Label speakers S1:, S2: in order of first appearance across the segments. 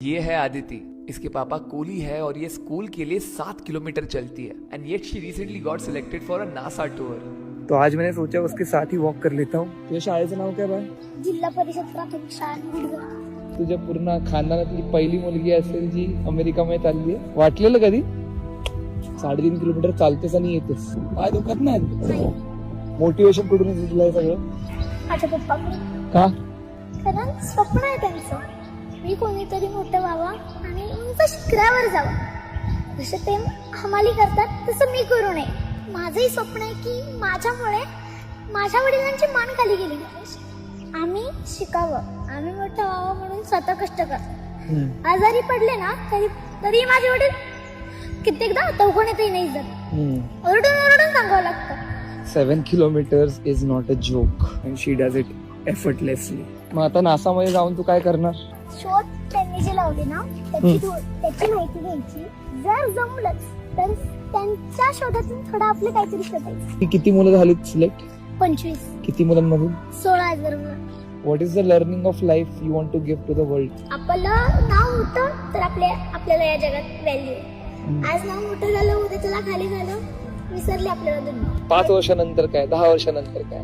S1: ये है आदिति, इसके पापा कूली है और ये स्कूल के लिए 7 किलोमीटर चलती है end eight she recently got selected for a NASA tour. तो आज मैंने सोचा उसके साथ ही वॉक कर लेता हूँ। तुझ्या शाळेचं नाव काय बाय?
S2: जिल्हा परिषद प्राथमिक शाळा गुडगाव।
S3: तुझ्या पूर्ण खानदानातली पहिली मुलगी असेल जी अमेरिकामध्ये चालली आहे, वाटलेलं कधी? 3.5 किलोमीटर चालतेस आणि येतेस, पाय दुखत नाही? मोटिवेशन कुठून येतं तुला हे सगळं?
S2: माझ्या पप्पाकडे,
S3: का?
S2: कारण स्वप्न आहे त्यांचं, मी कोणीतरी मोठं व्हावं आणि उंच शिखरावर जावं। जसं ते हमाली करतात तसं मी करू नये। माझंही स्वप्न आहे की माझ्यामुळे माझ्या वडिलांची मान खाली गेली पाहिजे। आम्ही शिकावं, आम्ही मोठं व्हावं म्हणून स्वतः कष्ट करतो। आजारी पडले ना तरी माझे वडील कित्येकदा दवाखान्यातही नाही जात, ओरडून ओरडून सांगावं लागतं।
S3: 7 kilometers is not a joke
S1: And she does it effortlessly.
S3: मग आता नासामध्ये जाऊन तू काय करणार?
S2: शोध त्यांनी जे लावले ना त्याची माहिती घ्यायची, जर जमलंच तर त्यांच्या शोधातून थोडं आपलं काहीतरी शोधायचं।
S3: किती मुलं झालीत सिलेक्ट?
S2: 25,
S3: किती मुलांमधून?
S2: 16,000।
S3: What is the learning of life you want to give to the world?
S2: आपलं नाव होतं तर आपल्याला या जगात व्हॅल्यू आहे। आज नाव मोठं झालं, उद्या त्याला खाली झालं, विसरले आपल्याला दुनिया।
S3: 5 वर्षानंतर काय, 10 वर्षानंतर काय?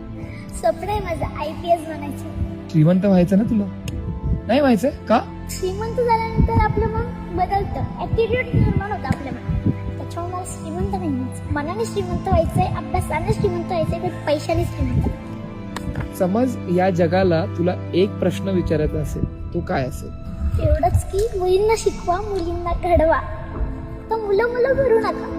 S2: स्वप्न आहे माझं IPS बनायचं।
S3: श्रीमंत व्हायचं ना तुला? नाही व्हायचं का?
S2: श्रीमंत झाल्यानंतर आपलं मन बदलतं, ऍटिट्यूड निर्माण होतं आपल्या मनात। त्याच्यामुळे मला श्रीमंत नाही व्हायचं, मनाने श्रीमंत व्हायचंय, अभ्यासाने श्रीमंत व्हायचंय, पण पैशाने श्रीमंत।
S3: समज या जगाला तुला एक प्रश्न विचारायचा असेल, तो काय असेल?
S2: एवढंच की मुलींना शिकवा, मुलींना घडवा, तर मुलं करू नका।